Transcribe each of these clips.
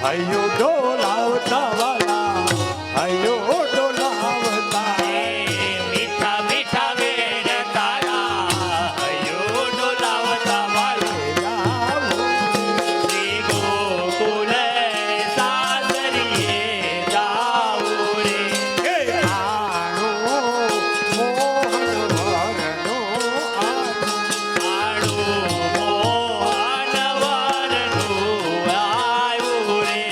હૈયો ડોલાવતા વાલા હૈયો ડોલાવતા મીઠા મીઠા વેણ તારા હૈયો ડોલાવતા વાલા શ્રી ગોકુલ સાસરીએ જાઉં રે એ આણો મોહન વરનો આણું મોહન વરનું આવ્યું રે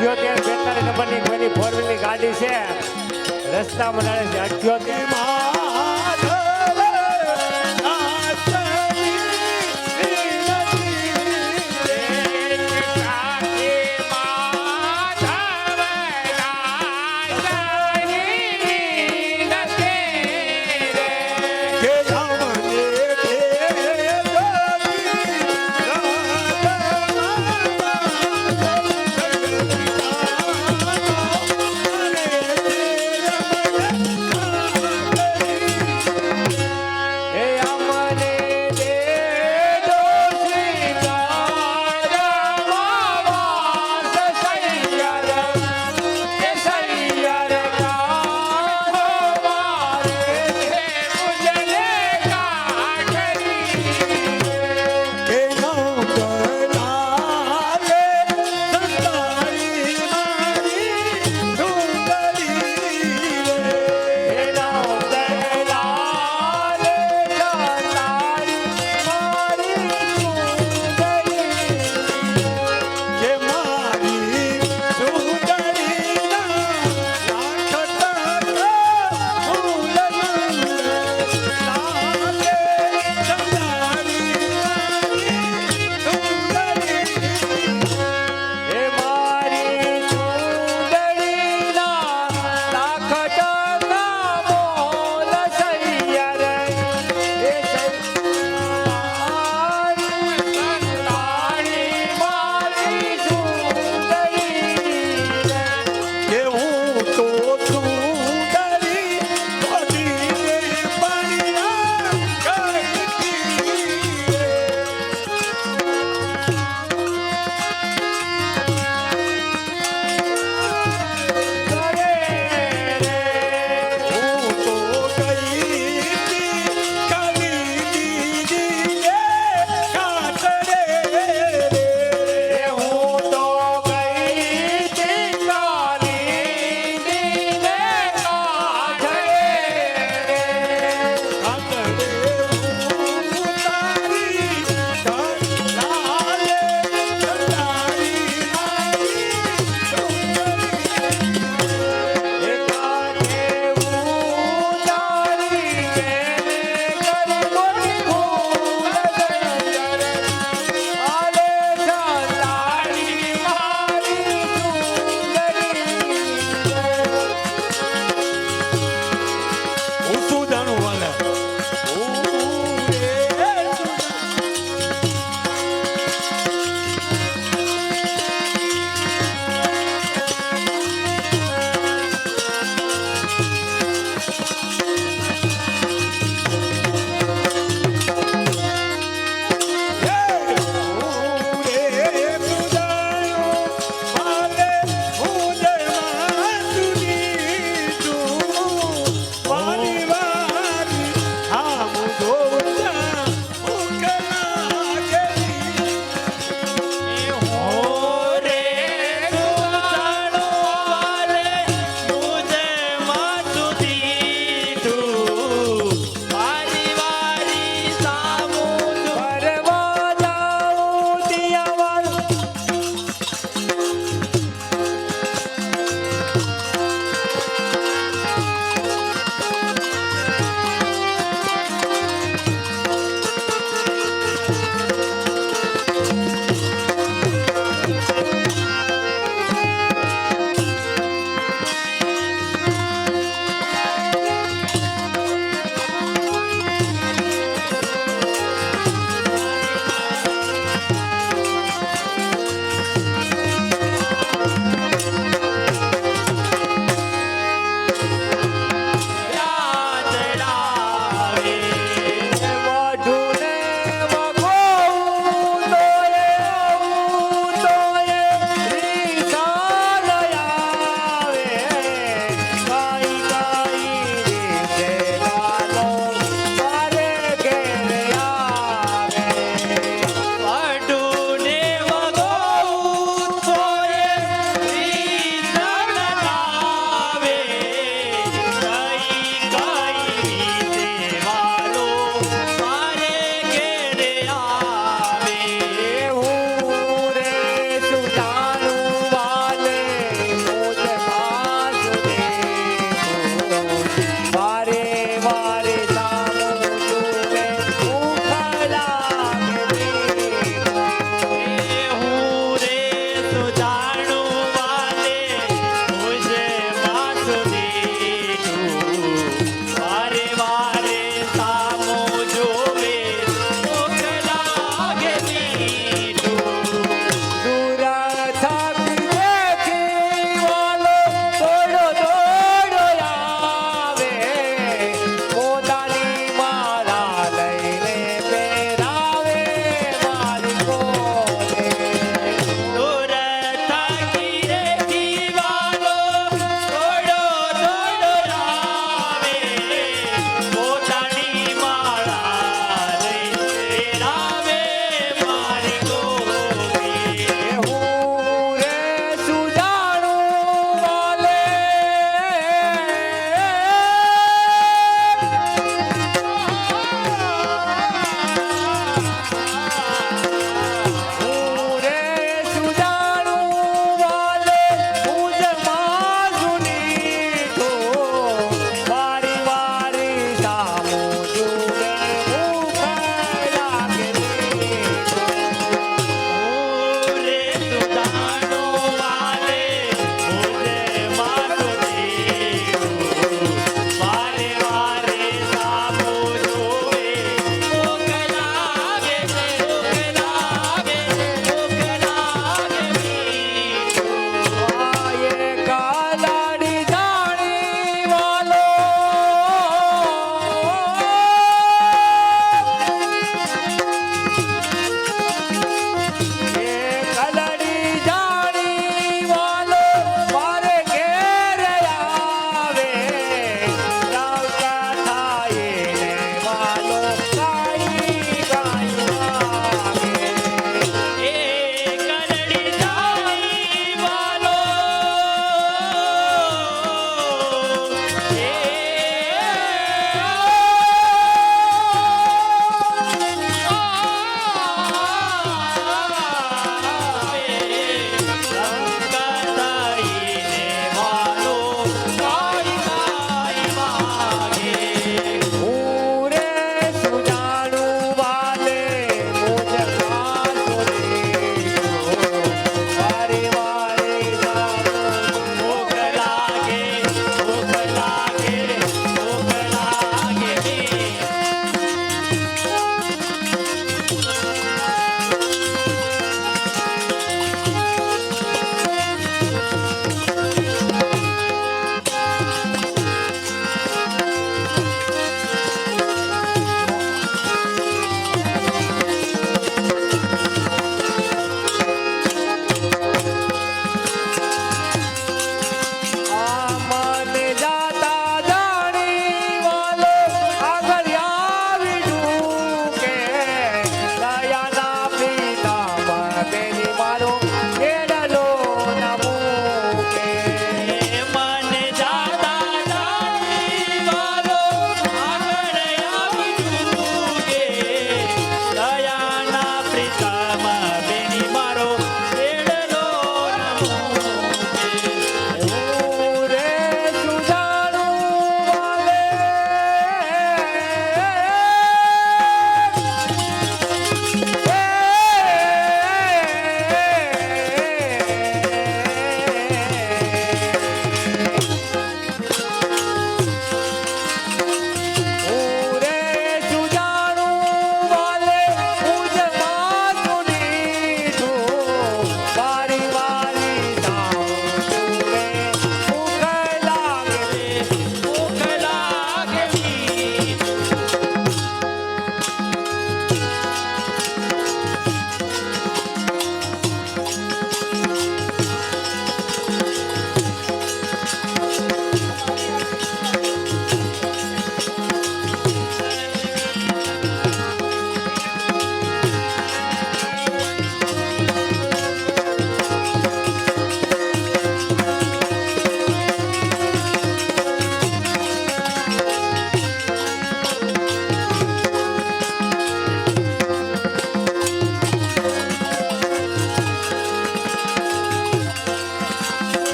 78 નંબરની કોઈની ફોર વ્હીલની ગાડી છે રસ્તામાં નડે છે 78 માધવ નાથની કે અમને ભેદ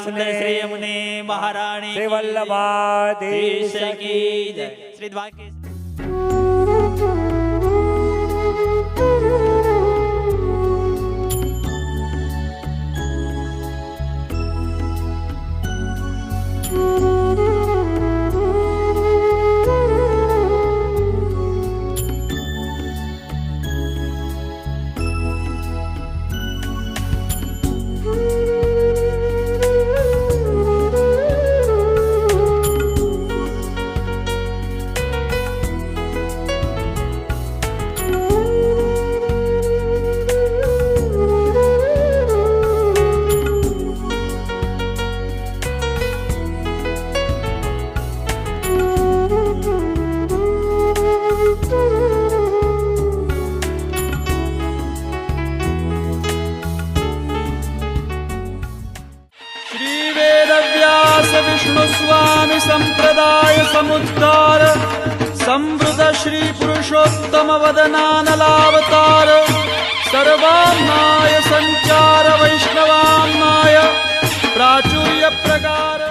સુંદર શ્રી અમને મહારાણી શ્રી વલ્લભાધીશ દેશ કી જય શ્રી દ્વારકેશ विष्णुस्वामी संप्रदाय समुद्धार संवृत श्री पुरुषोत्तम वदनानलावतार सर्वान्नाय संचार वैष्णवान्नाय प्राचुर्य प्रकार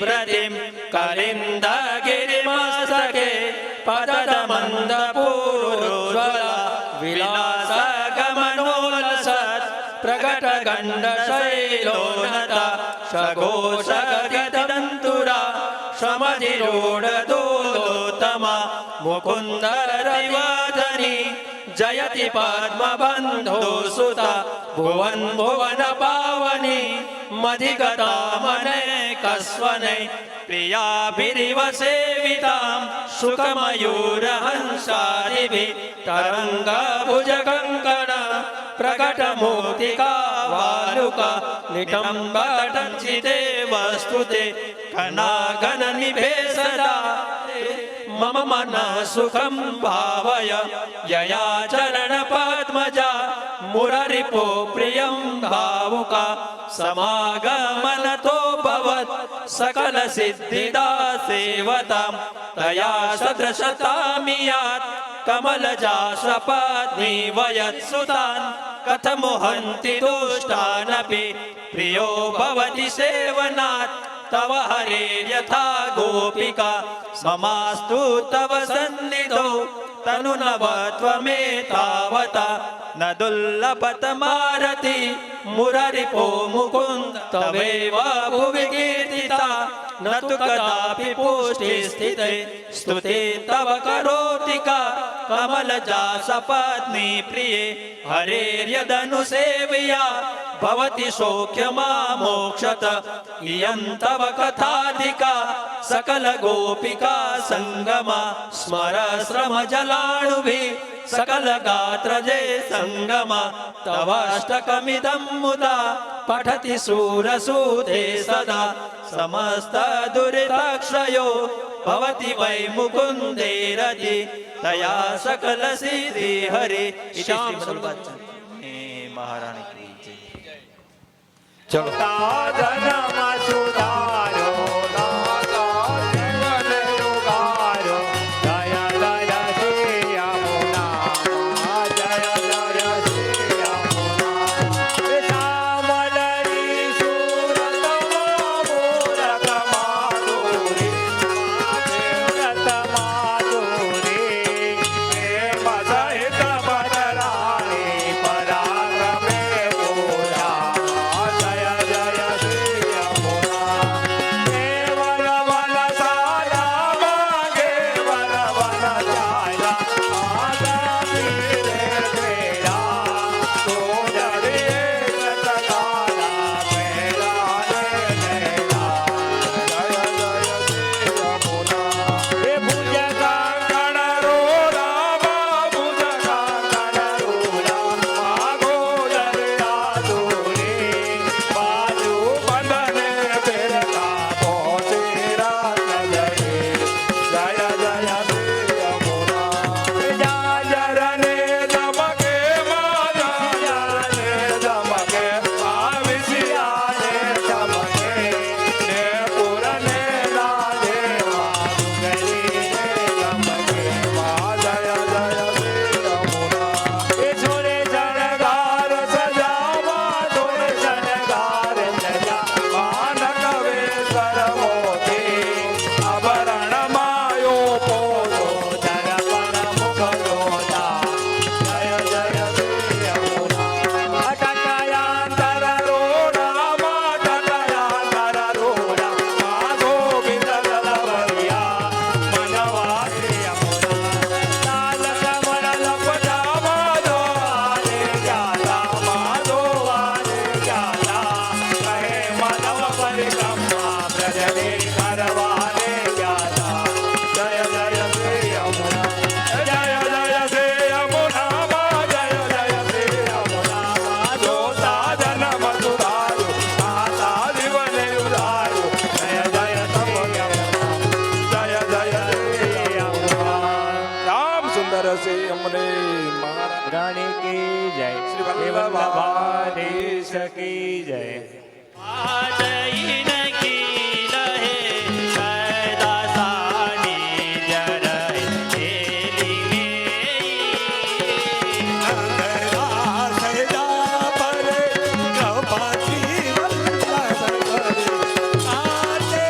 प्रतिम कलिन्दगिरिमस्तके पततमन्दपूरोज्ज्वला विलासगमनोलसत् प्रकटगण्डशैलोनता सघोषगतितन्तुरा समधिरोढदोलोत्तमा मुकुन्दरविवर्धनी जयति पद्मबन्धो सुता भुवन भुवन पावनी मधिगतामनेकस्वने प्रियाभिरिव सेवितां सुखमयूरहंसादिभिः तरङ्गभुजकङ्कण प्रकटमूर्तिका वालुका निटम्बटञ्चिते वस्तुते घनाघननिभे सदा मम मनः सुखं भावय यया चरणपद्मजा मुररिपो प्रियं भावुका समागमनतो भवत् सकलसिद्धिदा सेवतां तया सदृशतामियात् कमलजा सपत्नी वयत्सुतान् कथमुहन्ति दुष्टानपि प्रियो भवति सेवनात् तव हरेर्यथा गोपिका ममास्तु तव सन्निधौ तनुनवत्वमेतावता न दुर्लभतमारति मुररिपो मुकुन्द तवेव भुवि कीर्तिता न तु कदापि पुष्टिस्थिते स्तुते तव करोति का कमलजा सपत्नी प्रिये हरेर्यदनुसेव्या भवति सौख्यमा मोक्षत इयं तव कथाधिका सकल गोपिका संगमा स्मर श्रम जलाणुभिः सकल गात्रजे संगमा तवाष्टकमिदं मुदा पठति सूरसूते सदा समस्त दुरितक्षयो भवति वै मुकुन्दे रति तया सकल सिद्धि हरि श्याम महारानी की जय। चलो जन्म सुधारो दाता जगन उगारो जय जय श्री यमुना जय जय श्री यमुना श्यामलरी सूरत मूरत माधुरी मूरत माधुरी प्रेम सहित बदरानी पराक्रमे पूरा जय जय श्री यमुना केवल वन साला मागे वन वन जाया आजा पीरे तेरा तो जरिए सतकाला मेरा नैना जय जय श्री यमुना हे भुज कांकण रो रामा भुज कांकण रो रामा गोजरिया दूरी बाजू बंधने फिर का पहुँचेरा नजरे जय जय श्री यमुना जाजरने दमके माया ने दमके आविसिया ने दमके ने पुरने लाजे मारुगरी ने दमके जय जय श्री यमुना छोरे शणगार सजावा छोरे शणगार सजा मानक वेश्वर मोती आभरण मायो पोतो दर्पण मुख जोता जय जय श्री यमुना अटकयांतर रोड़ा अटकयांतर रोड़ा गोविंद ललवरिया मनवा श्री यमुना लाल कमल लपटा माधो आने जाता माधो आने जाता कहे माधव परिक्रमा ब्रजने करवाने जाता जय जय श्री यमुना जय जय श्री यमुना जय जय श्री यमुना जोता जन्म सुधारो आता जीवन उधारो जय जय तव यमुना जय जय श्री यमुना राम सुंदर से हमने महाराज रानी की जय श्री वल्लभाधीश की जय आजइन की लहे सदा सानी जरई तेली नंदरा सदा पर कपाती वल्लभ करे आते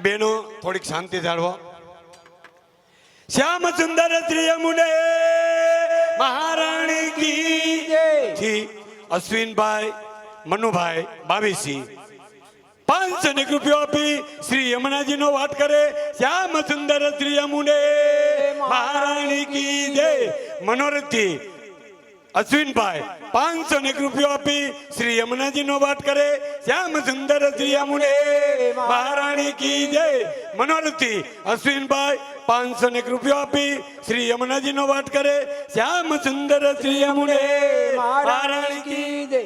બેનો થોડીક શાંતિ જાળવો. શ્યામ સુંદર શ્રી યમુને મહારાણી કી જય થી અશ્વિનભાઈ મનુભાઈ બાવીસી 500 રૂપિયા આપી શ્રી યમુનાજી નો વાત કરે. શ્યામ સુંદર શ્રી યમુને મહારાણી કી જય. મનોરથી અશ્વિનભાઈ 501 રૂપિયા આપી શ્રી યમુનાજી નો વાત કરે. શ્યામ સુંદર શ્રી યમુને મહારાણી કી જય. મનોરથી અશ્વિનભાઈ 501 રૂપિયા આપી શ્રી યમુનાજી નો વાત કરે. શ્યામ સુંદર શ્રી યમુને મહારાણી કી જય.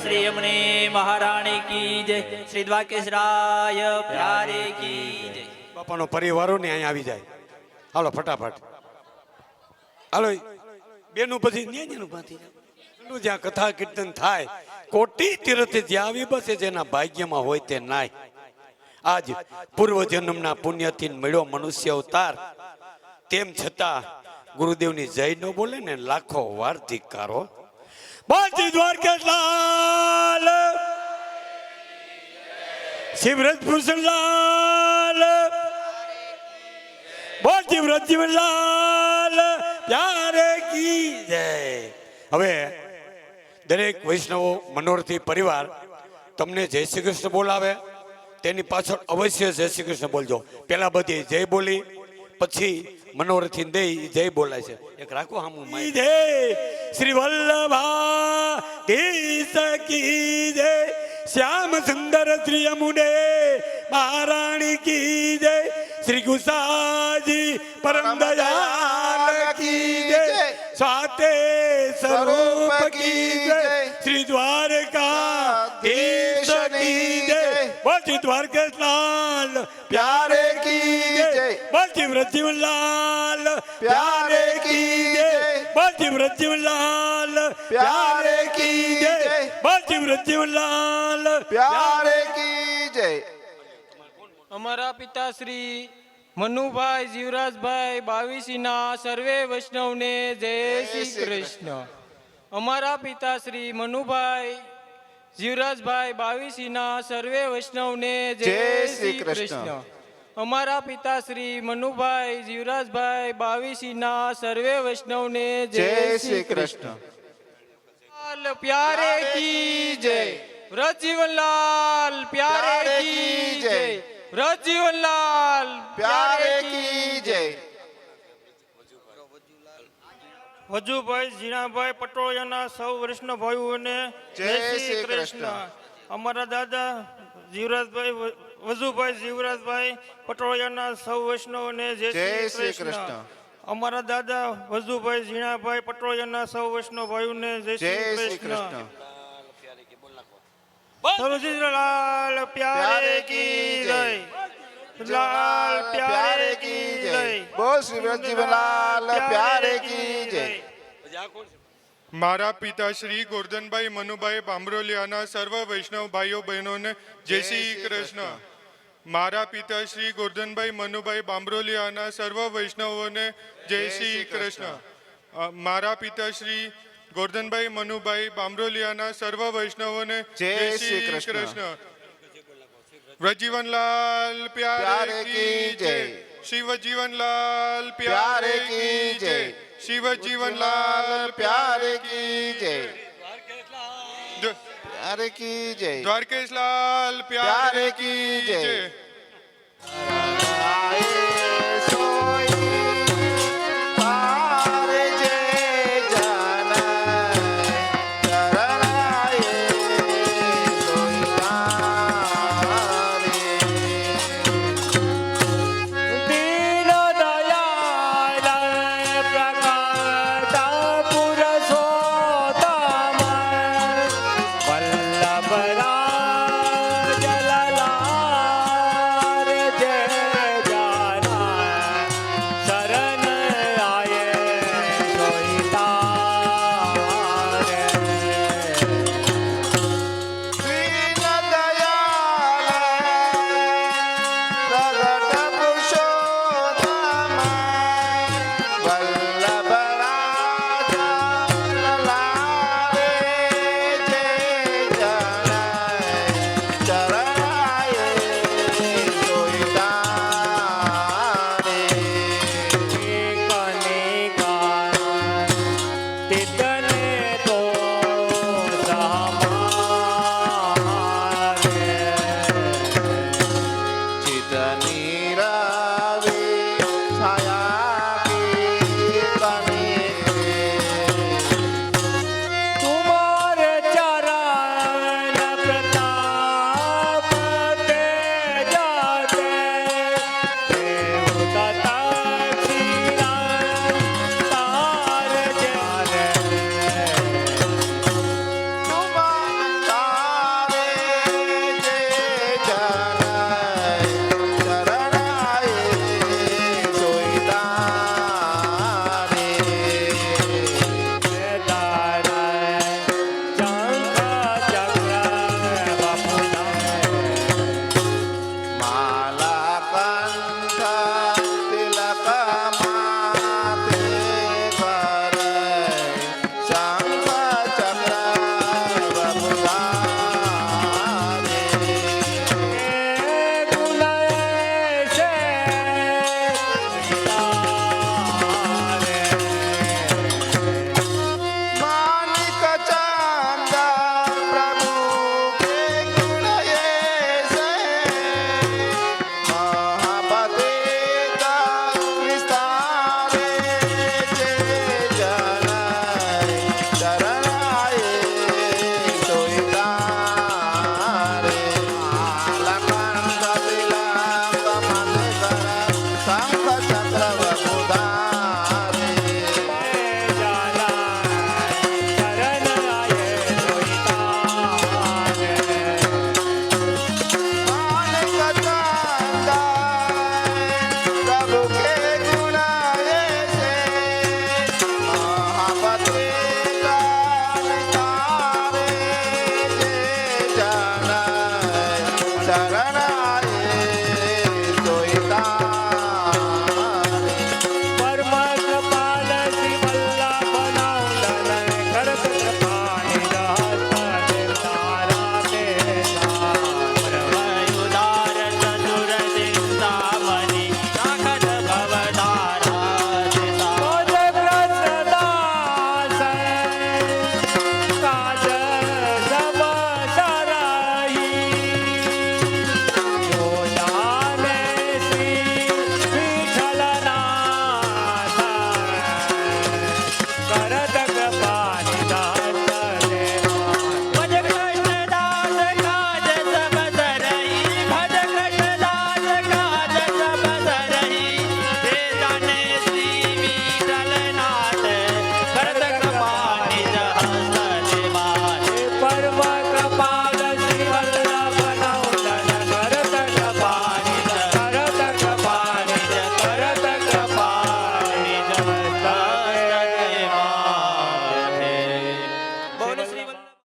શ્રી યમુને મહારાણી કી જય. શ્રી દ્વારકેશરાય પ્યારે કી જય. બાપાનો પરિવારો ને અહીંયા આવી જાય. હાલો ફટાફટ હાલો બેનું પછી ન્યાનું પાથી જ્યાં કથા કીર્તન થાય કોટી તીર્થ જ્યાં આવી બસે જેના ભાગ્યમાં હોય તે નાય. આજ પૂર્વ જન્મના પુણ્યથી મળ્યો મનુષ્ય અવતાર. તેમ છતાં ગુરુદેવની જય ન બોલે ને લાખો વાર ધિક્કારો. બાજી દ્વારકેશ લાલ શિવરજ ભૂષણ લાલ બાજી વ્રતજીવન લાલ પ્યારે કી જય. હવે દરેક વૈષ્ણવો મનોરથી પરિવાર તમને જય શ્રી કૃષ્ણ બોલાવે તેની પાછળ અવશ્ય જય શ્રી કૃષ્ણ બોલજો. પેલા બધી જય બોલી પછી મનોરથી દે જય બોલાય છે. એક રાખો હામું જય શ્રી વલ્લભા કી જય શ્યામ સુંદર શ્રી યમુને મહારાણી કી જય શ્રી ગુસાજી પરમ દયાલ કી જય સ્વાતે સ્વરૂપ કી જય શ્રી દ્વારકાધીશ કી જય બોલ દ્વારકેશલાલ પ્યારે કી જય બોલ વ્રજજીવનલાલ પ્યારે કી જય બોલ વ્રજજીવનલાલ પ્યારે કી જય બોલ વ્રજજીવનલાલ પ્યારે કી જય. અમારા પિતાશ્રી મનુભાઈ જીવરાજભાઈ બાવીસીના સર્વે વૈષ્ણવને જય શ્રી કૃષ્ણ. અમારા પિતાશ્રી મનુભાઈ જીવરાજભાઈ બાવીસીના સર્વે વૈષ્ણવને જય શ્રી કૃષ્ણ. અમારા પિતાશ્રી મનુભાઈ જીવરાજભાઈ બાવીસીના સર્વે વૈષ્ણવને જય શ્રી કૃષ્ણ. પ્યારે કી જય. વ્રજજીવનલાલ પ્યારે કી જય. વ્રજજીવનલાલ પ્યારે કી જય. વજુભાઈ ઝીણાભાઈ પટોળિયાના સૌ વૈષ્ણવ ભાઈઓને જય શ્રી કૃષ્ણ. અમારા દાદા જીવરાજભાઈ વજુભાઈ જીવરાજભાઈ પટોળિયાના સૌ વૈષ્ણવને જય શ્રી કૃષ્ણ. અમારા દાદા વજુભાઈ ઝીણાભાઈ પટોળિયાના સૌ વૈષ્ણવ ભાઈઓને જય જય શ્રી શ્રી કૃષ્ણ. કૃષ્ણ. સરોજીલાલ પ્યારે કી જય. લાલ પ્યારે કી જય. બોલ શ્રી વ્રજજીવનલાલ પ્યારે કી જય. મારા પિતા શ્રી ગોરધનભાઈ મનુભાઈ બામરોલિયાના સર્વ વૈષ્ણવ ભાઈઓ બહેનોને જય શ્રી કૃષ્ણ. મારા પિતા શ્રી ગોરધનભાઈ મનુભાઈ બામરોલિયાના સર્વ વૈષ્ણવોને જય શ્રી કૃષ્ણ. મારા પિતા શ્રી ગોરધનભાઈ મનુભાઈ બામરોલિયાના સર્વ વૈષ્ણવોને જય શ્રી કૃષ્ણ. વ્રજજીવનલાલ પ્યારે કી જય. શિવજીવનલાલ પ્યારે કી જય. શિવજીવનલાલ પ્યારે કી જય. પ્યારે કી જય. દ્વારકેશલાલ પ્યારે કી જય. ચિતની